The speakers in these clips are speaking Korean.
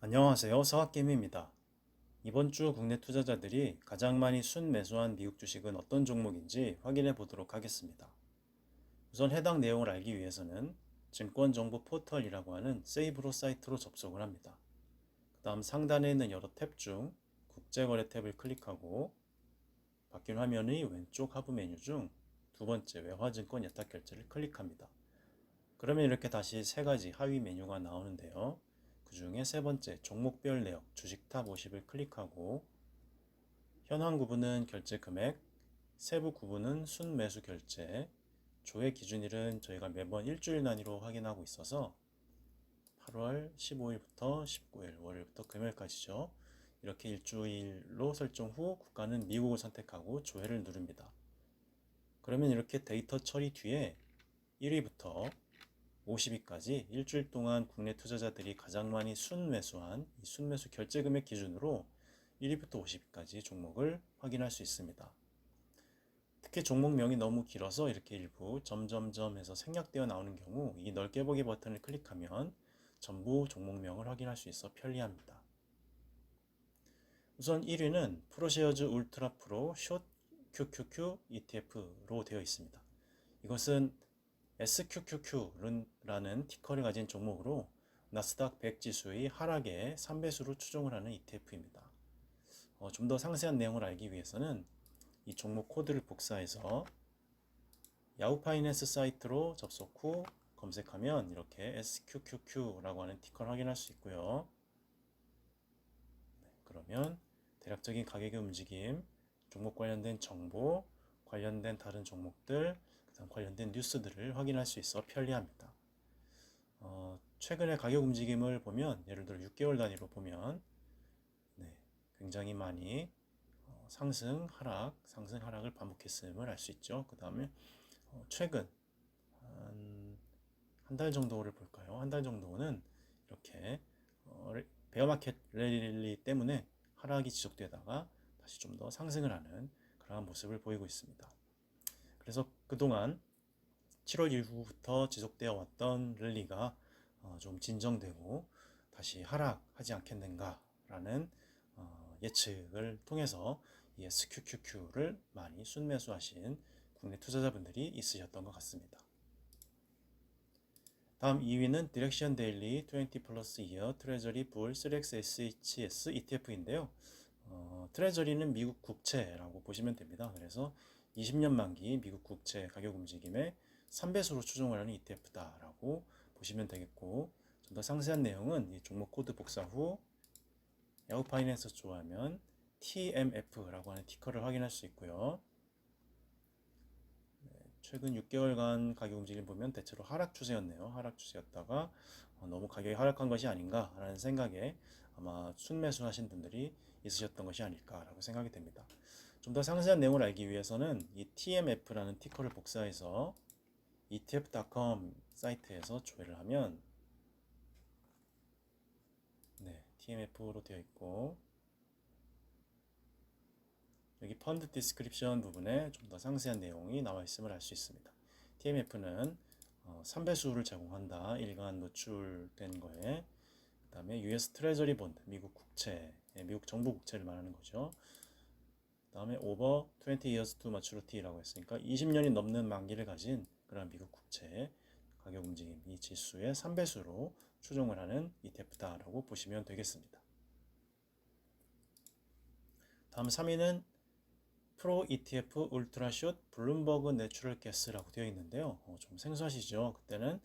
안녕하세요. 서학개미입니다. 이번 주 국내 투자자들이 가장 많이 순매수한 미국 주식은 어떤 종목인지 확인해 보도록 하겠습니다. 우선 해당 내용을 알기 위해서는 증권정보 포털이라고 하는 세이브로 사이트로 접속을 합니다. 그 다음 상단에 있는 여러 탭 중 국제거래 탭을 클릭하고 바뀐 화면의 왼쪽 하부 메뉴 중 두 번째 외화증권 예탁결제를 클릭합니다. 그러면 이렇게 다시 세 가지 하위 메뉴가 나오는데요. 그 중에 세 번째 종목별 내역 주식 탑 50을 클릭하고 현황 구분은 결제 금액, 세부 구분은 순매수 결제, 조회 기준일은 저희가 매번 일주일 단위로 확인하고 있어서 8월 15일부터 19일, 월요일부터 금요일까지죠. 이렇게 일주일로 설정 후 국가는 미국을 선택하고 조회를 누릅니다. 그러면 이렇게 데이터 처리 뒤에 1위부터 50위까지 일주일 동안 국내 투자자들이 가장 많이 순매수한 이 순매수 결제 금액 기준으로 1위부터 50위까지 종목을 확인할 수 있습니다. 특히 종목명이 너무 길어서 이렇게 일부 점점점 해서 생략되어 나오는 경우 이 넓게 보기 버튼을 클릭하면 전부 종목명을 확인할 수 있어 편리합니다. 우선 1위는 프로쉐어즈 울트라 프로 숏 QQQ ETF로 되어 있습니다. 이것은 SQQQ라는 티커를 가진 종목으로 나스닥 100 지수의 하락에 3배수로 추종을 하는 ETF입니다. 좀 더 상세한 내용을 알기 위해서는 이 종목 코드를 복사해서 야후파이낸스 사이트로 접속 후 검색하면 이렇게 SQQQ라고 하는 티커를 확인할 수 있고요. 그러면 대략적인 가격의 움직임, 종목 관련된 정보, 관련된 다른 종목들, 그다음 관련된 뉴스들을 확인할 수 있어 편리합니다. 최근의 가격 움직임을 보면 예를 들어 6개월 단위로 보면 굉장히 많이 상승, 하락, 상승, 하락을 반복했음을 알 수 있죠. 그 다음에 최근 한 달 정도를 볼까요? 한 달 정도는 이렇게 베어마켓 랠리 때문에 하락이 지속되다가 다시 좀 더 상승을 하는 그러한 모습을 보이고 있습니다. 그래서 그동안 7월 이후부터 지속되어 왔던 랠리가 좀 진정되고 다시 하락하지 않겠는가라는 예측을 통해서 이 SQQQ를 많이 순매수하신 국내 투자자분들이 있으셨던 것 같습니다. 다음 2위는 디렉션 데일리 20 플러스 이어 트레저리 불 3XSHS ETF인데요. 트레저리는 미국 국채라고 보시면 됩니다. 그래서 20년 만기 미국 국채 가격 움직임의 3배수로 추종을 하는 ETF다라고 보시면 되겠고, 좀 더 상세한 내용은 이 종목 코드 복사 후 야후 파이낸스 좋아하면 TMF라고 하는 티커를 확인할 수 있고요. 최근 6개월간 가격 움직임 보면 대체로 하락 추세였네요. 하락 추세였다가 너무 가격이 하락한 것이 아닌가라는 생각에 아마 순매수 하신 분들이 있으셨던 것이 아닐까라고 생각이 됩니다. 좀 더 상세한 내용을 알기 위해서는 이 TMF라는 티커를 복사해서 ETF.com 사이트에서 조회를 하면 TMF로 되어 있고, 여기 펀드 디스크립션 부분에 좀 더 상세한 내용이 나와 있음을 알 수 있습니다. TMF는 3배수를 제공한다. 일간 노출된 거에. 그 다음에 US 트레저리 본드, 미국 국채, 미국 정부 국채를 말하는 거죠. 그 다음에 over 20 years to maturity라고 했으니까 20년이 넘는 만기를 가진 그런 미국 국채 가격 움직임, 이 지수의 3배수로 추종을 하는 ETF다라고 보시면 되겠습니다. 다음 3위는 프로 ETF 울트라숏 블룸버그 내추럴 가스라고 되어 있는데요. 좀 생소하시죠? 그때는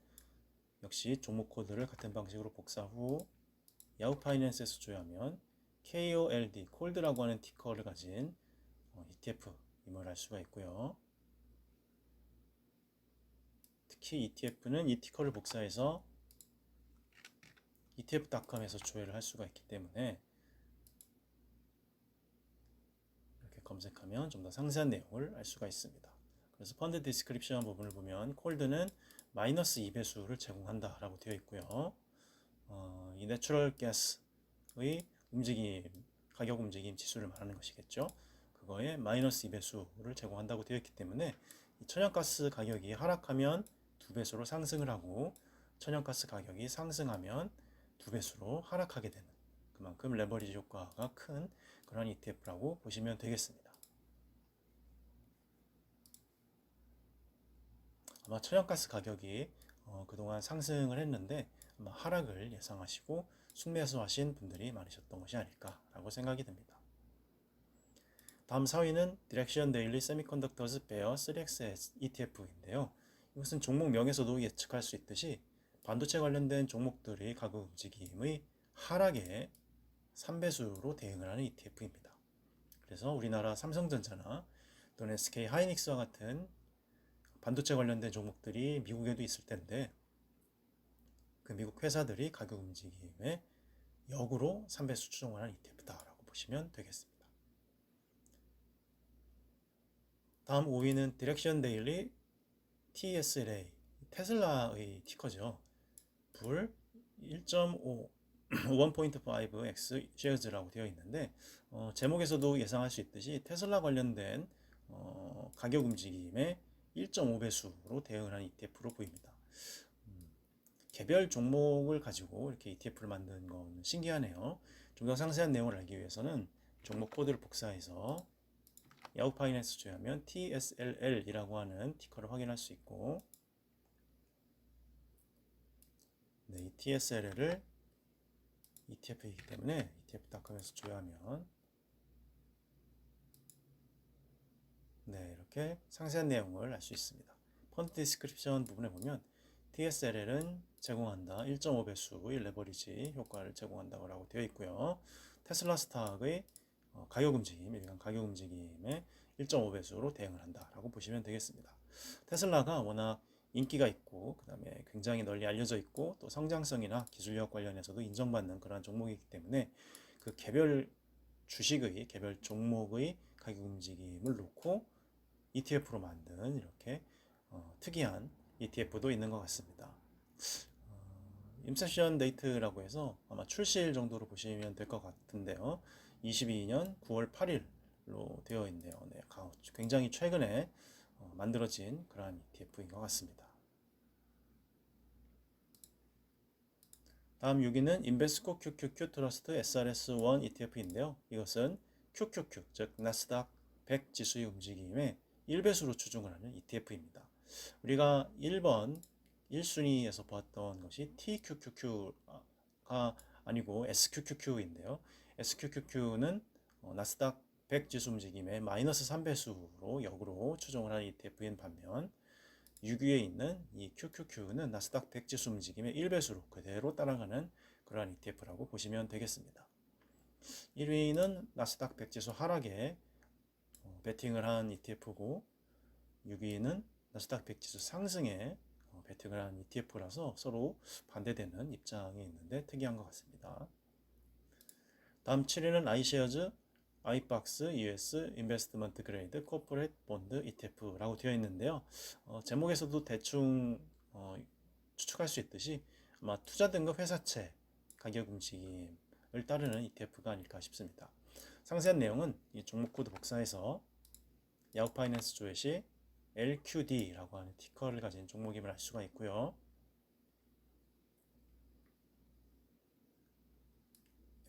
역시 종목 코드를 같은 방식으로 복사 후 야후 파이낸스에서 조회하면 KOLD, 콜드라고 하는 티커를 가진 ETF임을 알 수가 있고요. 특히 ETF는 이 티커를 복사해서 ETF.com에서 조회를 할 수가 있기 때문에 이렇게 검색하면 좀 더 상세한 내용을 알 수가 있습니다. 그래서 펀드 디스크립션 부분을 보면 콜드는 마이너스 2배수를 제공한다라고 되어 있고요. 이 내추럴 가스의 움직임, 가격 움직임 지수를 말하는 것이겠죠. 그거에 마이너스 2배수를 제공한다고 되어 있기 때문에 천연가스 가격이 하락하면 2배수로 상승을 하고 천연가스 가격이 상승하면 2배수로 하락하게 되는 그만큼 레버리지 효과가 큰 그런 ETF라고 보시면 되겠습니다. 아마 천연가스 가격이 그동안 상승을 했는데 아마 하락을 예상하시고 순매수하신 분들이 많으셨던 것이 아닐까라고 생각이 듭니다. 다음 4위는 디렉션 데일리 세미컨덕터즈 베어 3X ETF인데요. 이것은 종목명에서도 예측할 수 있듯이 반도체 관련된 종목들의 가격 움직임의 하락에 3배수로 대응을 하는 ETF입니다. 그래서 우리나라 삼성전자나 또는 SK 하이닉스와 같은 반도체 관련된 종목들이 미국에도 있을 텐데 그 미국 회사들이 가격 움직임에 역으로 3배수 추종을 하는 ETF다라고 보시면 되겠습니다. 다음 5위는 디렉션 데일리 TSLA 테슬라의 티커죠. 불 1.5 1.5x shares라고 되어 있는데 제목에서도 예상할 수 있듯이 테슬라 관련된 가격 움직임에 1.5배수로 대응을 한 ETF로 보입니다. 개별 종목을 가지고 이렇게 ETF를 만든 건 신기하네요. 좀 더 상세한 내용을 알기 위해서는 종목 코드를 복사해서 야후 파이낸스 조회하면 TSLL이라고 하는 티커를 확인할 수 있고, 네, 이 TSLL을 ETF이기 때문에 ETF.com에서 조회하면 네, 이렇게 상세한 내용을 알 수 있습니다. 펀드 디스크립션 부분에 보면 TSLL은 제공한다 1.5배수의 레버리지 효과를 제공한다고 되어 있고요. 테슬라 스탁의 가격 움직임, 일간 가격 움직임에 1.5배수로 대응을 한다라고 보시면 되겠습니다. 테슬라가 워낙 인기가 있고 그 다음에 굉장히 널리 알려져 있고 또 성장성이나 기술력 관련해서도 인정받는 그러한 종목이기 때문에 그 개별 주식의 개별 종목의 가격 움직임을 놓고 ETF로 만든 이렇게 특이한 ETF도 있는 것 같습니다. 인셉션 데이트라고 해서 아마 출시일 정도로 보시면 될 것 같은데요. 22년 9월 8일로 되어 있네요. 네, 굉장히 최근에 만들어진 그러한 ETF인 것 같습니다. 다음 6위는 인베스코 QQQ 트러스트 SRS1 ETF인데요. 이것은 QQQ, 즉 나스닥 100 지수의 움직임에 1배수로 추종을 하는 ETF입니다. 우리가 1번 1순위에서 보았던 것이 TQQQ가 아니고 SQQQ인데요. SQQQ는 나스닥 100 지수 움직임에 마이너스 3배수로 역으로 추종을 하는 ETF인 반면 6위에 있는 이 QQQ는 나스닥 100 지수 움직임의 1배수로 그대로 따라가는 그러한 ETF라고 보시면 되겠습니다. 1위는 나스닥 100 지수 하락에 베팅을 한 ETF고 6위는 나스닥 100 지수 상승에 베팅을 한 ETF라서 서로 반대되는 입장이 있는데 특이한 것 같습니다. 다음 7위는 iShares iBox US 인베스트먼트 그레이드 코퍼레이트 본드 ETF라고 되어 있는데요. 제목에서도 대충 추측할 수 있듯이 아마 투자 등급 회사채 가격 움직임을 따르는 ETF가 아닐까 싶습니다. 상세한 내용은 이 종목 코드 복사해서 야후 파이낸스 조회 시 LQD라고 하는 티커를 가진 종목임을 알 수가 있고요.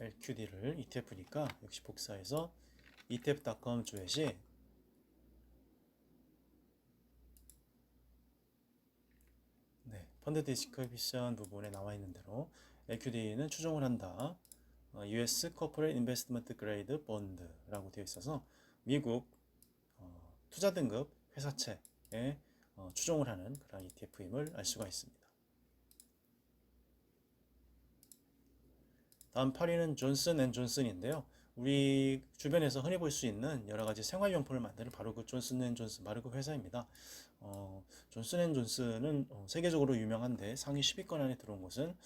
LQD를 ETF니까 역시 복사해서 ETF.com 조회 시 네, 펀드 디스크립션 부분에 나와 있는 대로 LQD는 추종을 한다. US Corporate Investment Grade Bond라고 되어 있어서 미국 투자 등급 회사채에 추종을 하는 그런 ETF임을 알 수가 있습니다. 다음 8위는 존슨앤존슨인데요. 우리 주변에서 흔히 볼 수 있는 여러 가지 생활용품을 만드는 바로 그 존슨앤존슨 바로 그 회사입니다. 존슨앤존슨은 세계적으로 유명한데 상위 10위권 안에 들어온 것은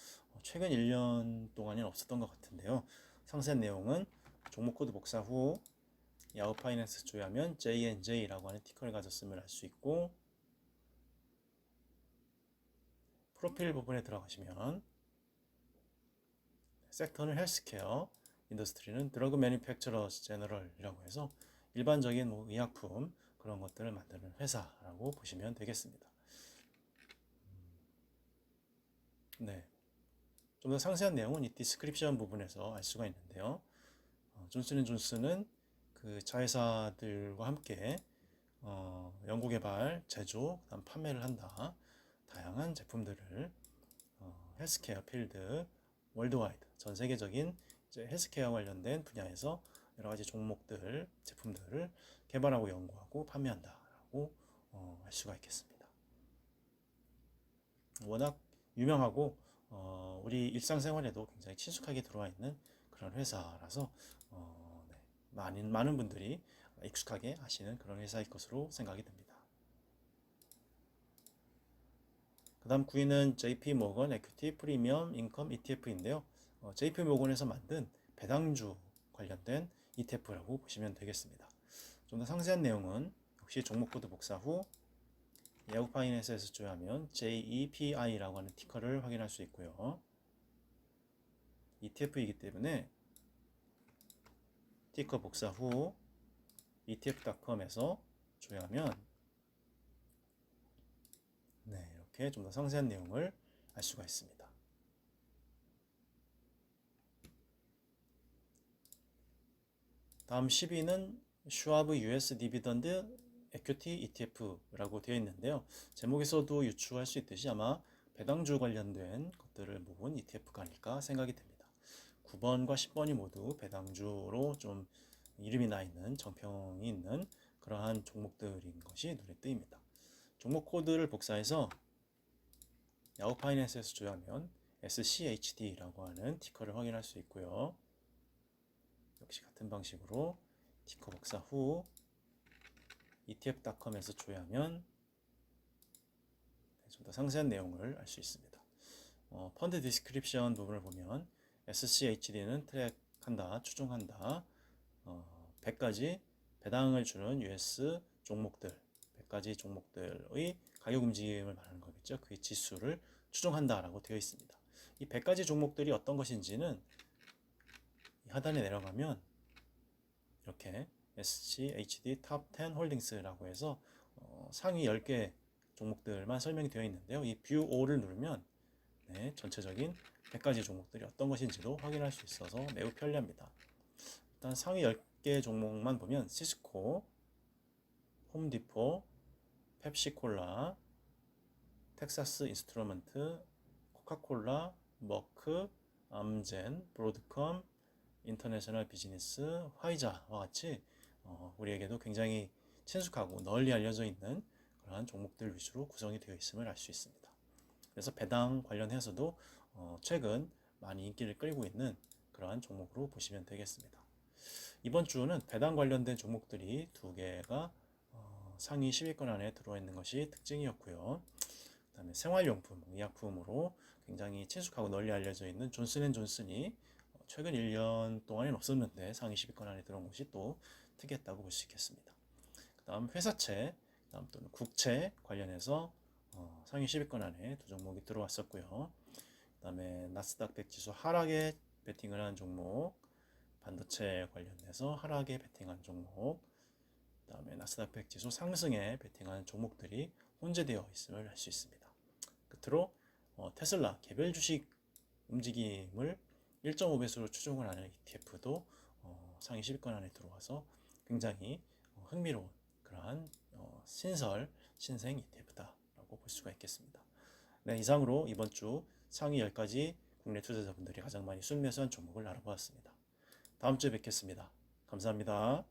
최근 1년 동안은 없었던 것 같은데요. 상세한 내용은 종목 코드 복사 후 야후 파이낸스 조회하면 JNJ라고 하는 티커를 가졌음을 알 수 있고 프로필 부분에 들어가시면 섹터는 헬스케어, 인더스트리는 드러그 매니팩처러스 제너럴이라고 해서 일반적인 의약품 그런 것들을 만드는 회사라고 보시면 되겠습니다. 네. 좀 더 상세한 내용은 이 디스크립션 부분에서 알 수가 있는데요. 존슨앤존슨은 그 자회사들과 함께 연구개발, 제조, 그다음 판매를 한다. 다양한 제품들을 헬스케어 필드, 월드와이드, 전 세계적인 이제 헬스케어 관련된 분야에서 여러 가지 종목들, 제품들을 개발하고 연구하고 판매한다라고 할 수가 있겠습니다. 워낙 유명하고 우리 일상생활에도 굉장히 친숙하게 들어와 있는 그런 회사라서 네, 많은 분들이 익숙하게 아시는 그런 회사일 것으로 생각이 됩니다. 그 다음 9위는 JP 모건 에퀴티 프리미엄 인컴 ETF인데요. JP 모건에서 만든 배당주 관련된 ETF라고 보시면 되겠습니다. 좀 더 상세한 내용은 역시 종목 코드 복사 후 야후 파이낸스에서 조회하면 JEPI라고 하는 티커를 확인할 수 있고요. ETF이기 때문에 티커 복사 후 ETF.com에서 조회하면 네, 이렇게 좀 더 상세한 내용을 알 수가 있습니다. 다음 10위는 슈와브 US 디비던드 에큐티 ETF라고 되어 있는데요. 제목에서도 유추할 수 있듯이 아마 배당주 관련된 것들을 모은 ETF가 아닐까 생각이 됩니다. 9번과 10번이 모두 배당주로 좀 이름이 나 있는 정평이 있는 그러한 종목들인 것이 눈에 띄입니다. 종목 코드를 복사해서 야후 파이낸스에서 조회하면 SCHD라고 하는 티커를 확인할 수 있고요. 역시 같은 방식으로 티커 복사 후 ETF.com에서 조회하면 좀 더 상세한 내용을 알 수 있습니다. 펀드 디스크립션 부분을 보면 SCHD는 트랙한다, 추종한다, 100가지 배당을 주는 US 종목들, 100가지 종목들의 가격 움직임을 말하는 거겠죠. 그 지수를 추종한다라고 되어 있습니다. 이 100가지 종목들이 어떤 것인지는 하단에 내려가면 이렇게 SCHD Top 10 홀딩스라고 해서 상위 10개 종목들만 설명이 되어 있는데요. 이 뷰 All을 누르면 네, 전체적인 100가지 종목들이 어떤 것인지도 확인할 수 있어서 매우 편리합니다. 일단 상위 10개 종목만 보면 시스코, 홈디포, 펩시콜라, 텍사스 인스트루먼트, 코카콜라, 머크, 암젠, 브로드컴, 인터내셔널 비즈니스, 화이자와 같이 우리에게도 굉장히 친숙하고 널리 알려져 있는 그러한 종목들 위주로 구성이 되어 있음을 알 수 있습니다. 그래서 배당 관련해서도 최근 많이 인기를 끌고 있는 그러한 종목으로 보시면 되겠습니다. 이번 주는 배당 관련된 종목들이 두 개가 상위 10위권 안에 들어와 있는 것이 특징이었고요. 그 다음에 생활용품, 의약품으로 굉장히 친숙하고 널리 알려져 있는 존슨앤존슨이 최근 1년 동안은 없었는데 상위 10위권 안에 들어온 것이 또 특이했다고 볼 수 있겠습니다. 그 다음 회사채, 그 다음 또는 국채 관련해서 상위 10위권 안에 두 종목이 들어왔었고요. 그 다음에 나스닥 100 지수 하락에 베팅을 한 종목, 반도체 관련해서 하락에 베팅한 종목, 그 다음에 나스닥 100 지수 상승에 베팅한 종목들이 혼재되어 있음을 알 수 있습니다. 끝으로 테슬라 개별 주식 움직임을 1.5배수로 추종을 하는 ETF도 상위 10위권 안에 들어와서 굉장히 흥미로운 그러한 신생 ETF다라고 볼 수가 있겠습니다. 네, 이상으로 이번 주 상위 10가지 국내 투자자분들이 가장 많이 순매수한 종목을 알아보았습니다. 다음 주에 뵙겠습니다. 감사합니다.